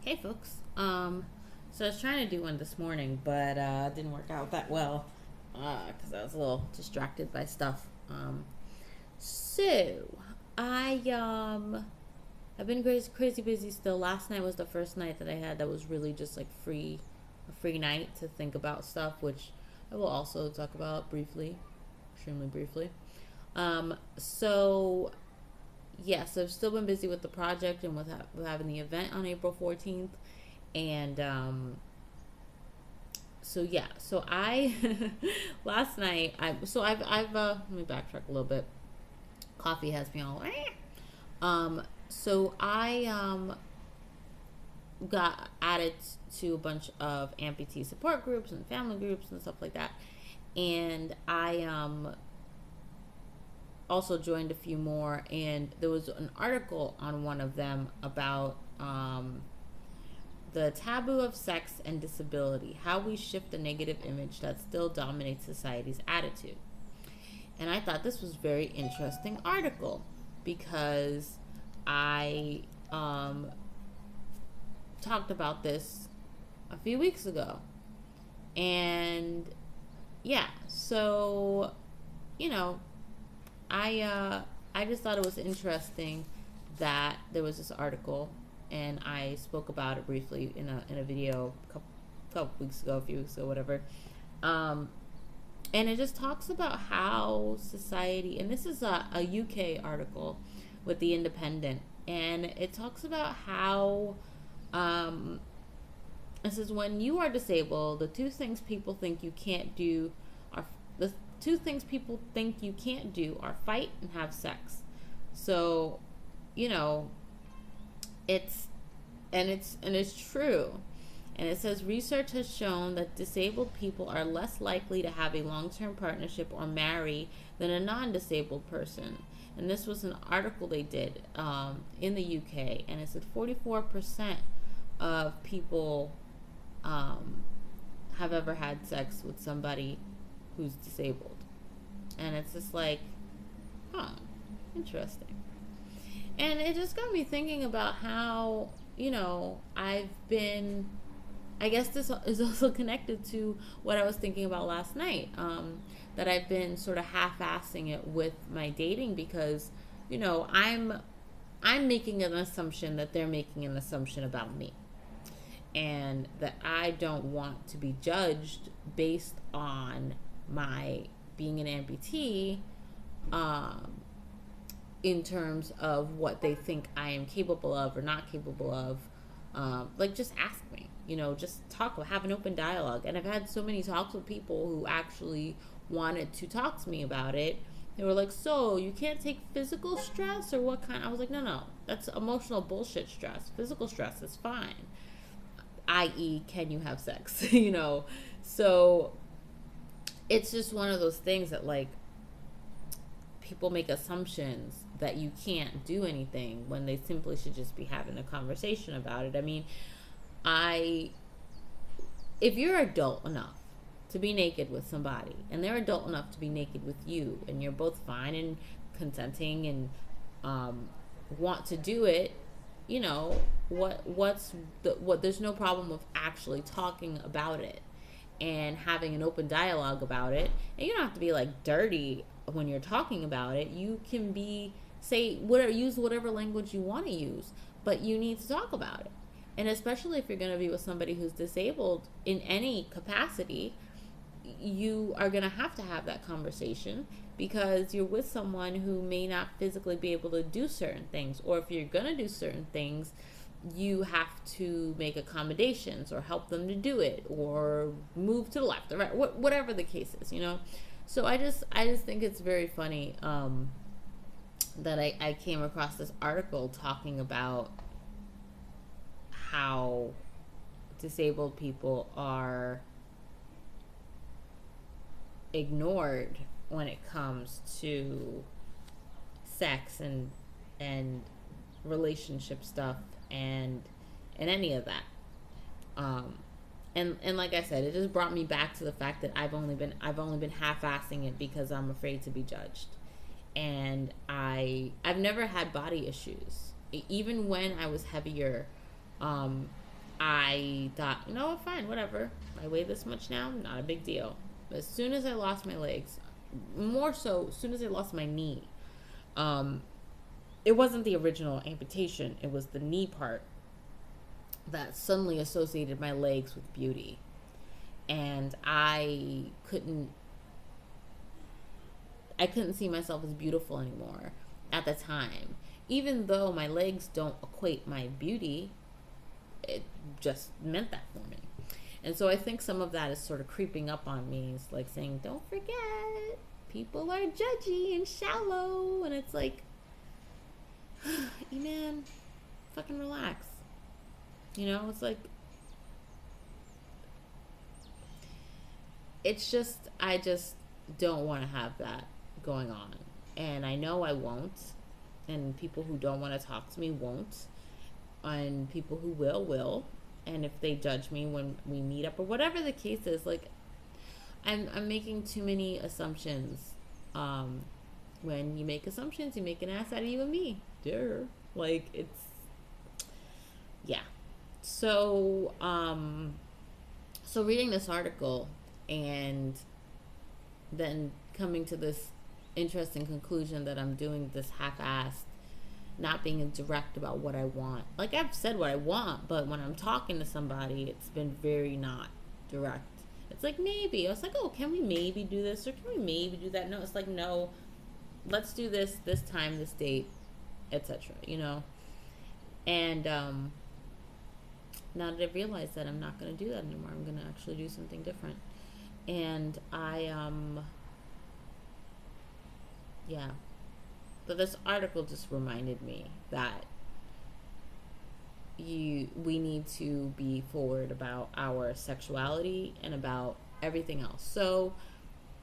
Hey folks. So I was trying to do one this morning, but it didn't work out that well because I was a little distracted by stuff. So I I've been crazy busy still. Last night was the first night that I had that was really just like a free night to think about stuff, which I will also talk about briefly, extremely briefly. So yes, I've still been busy with the project and with having the event on April 14th. And so yeah, so I last night I've let me backtrack a little bit. Coffee has me all so I got added to a bunch of amputee support groups and family groups and stuff like that. And I also joined a few more, and there was an article on one of them about the taboo of sex and disability, how we shift the negative image that still dominates society's attitude. And I thought this was a very interesting article because I talked about this a few weeks ago. And yeah, so you know, I just thought it was interesting that there was this article, and I spoke about it briefly in a video couple weeks ago, a few weeks ago, whatever. And it just talks about how society, and this is a UK article with the Independent, and it talks about how it says when you are disabled, the two things people think you can't do are the two things people think you can't do are fight and have sex. So, you know, it's true. And it says research has shown that disabled people are less likely to have a long-term partnership or marry than a non-disabled person. And this was an article they did in the UK, and it said 44% of people have ever had sex with somebody who's disabled. And it's just like, huh, interesting. And it just got me thinking about how, I guess this is also connected to what I was thinking about last night, that I've been sort of half-assing it with my dating because, I'm making an assumption that they're making an assumption about me. And that I don't want to be judged based on my being an amputee, in terms of what they think I am capable of or not capable of. Just ask me, just talk, have an open dialogue. And I've had so many talks with people who actually wanted to talk to me about it. They were like, so you can't take physical stress or what kind? I was like, no, that's emotional bullshit stress. Physical stress is fine. I.e., can you have sex? So it's just one of those things that, like, people make assumptions that you can't do anything when they simply should just be having a conversation about it. I mean, if you're adult enough to be naked with somebody and they're adult enough to be naked with you and you're both fine and consenting and want to do it, what there's no problem with actually talking about it and having an open dialogue about it. And you don't have to be like dirty when you're talking about it. You can use whatever language you want to use, but you need to talk about it. And especially if you're going to be with somebody who's disabled in any capacity, you are going to have that conversation because you're with someone who may not physically be able to do certain things. Or if you're going to do certain things, you have to make accommodations or help them to do it or move to the left or right, whatever the case is, So I just think it's very funny that I came across this article talking about how disabled people are ignored when it comes to sex and relationship stuff and any of that. And like I said, it just brought me back to the fact that I've only been half-assing it because I'm afraid to be judged. And I've never had body issues. Even when I was heavier, I thought, you know what, fine, whatever. I weigh this much now, not a big deal. But as soon as I lost my legs, more so, as soon as I lost my knee, um, it wasn't the original amputation, it was the knee part that suddenly associated my legs with beauty. And I couldn't see myself as beautiful anymore at the time. Even though my legs don't equate my beauty, it just meant that for me. And so I think some of that is sort of creeping up on me. It's like saying, don't forget, people are judgy and shallow. And it's like, man, fucking relax. You know, it's like, it's just, I just don't want to have that going on. And I know I won't. And people who don't want to talk to me won't. And people who will. And if they judge me when we meet up or whatever the case is, like, I'm making too many assumptions. When you make assumptions, you make an ass out of you and me. Duh. Like, it's, yeah. So, so reading this article and then coming to this interesting conclusion that I'm doing this half-assed, not being direct about what I want. Like, I've said what I want, but when I'm talking to somebody, it's been very not direct. It's like, maybe. I was like, oh, can we maybe do this? Or can we maybe do that? No, it's like, no, let's do this time, this date, etc., you know? And now that I've realized that I'm not going to do that anymore, I'm going to actually do something different. And yeah. But this article just reminded me that we need to be forward about our sexuality and about everything else. So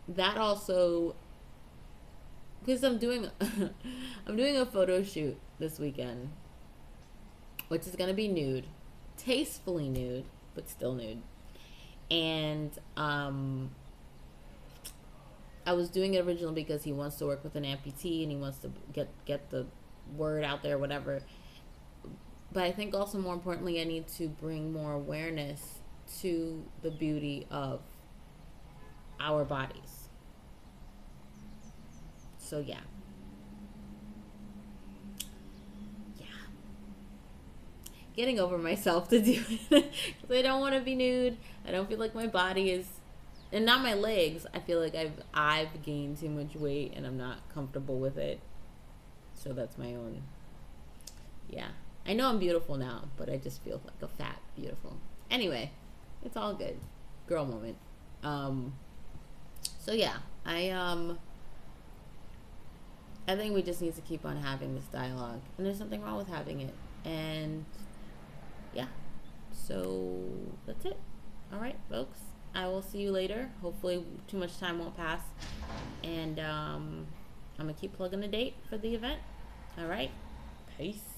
that also, because I'm doing a photo shoot this weekend, which is going to be nude, tastefully nude, but still nude. And I was doing it originally because he wants to work with an amputee and he wants to get the word out there, whatever. But I think also more importantly, I need to bring more awareness to the beauty of our bodies. So yeah. Getting over myself to do it because I don't want to be nude. I don't feel like my body is, and not my legs. I feel like I've gained too much weight and I'm not comfortable with it. So that's my own. Yeah, I know I'm beautiful now, but I just feel like a fat beautiful. Anyway, it's all good. Girl moment. So yeah, I think we just need to keep on having this dialogue, and there's nothing wrong with having it. And yeah, so that's it. All right, folks, I will see you later. Hopefully too much time won't pass, and I'm gonna keep plugging the date for the event. All right, peace.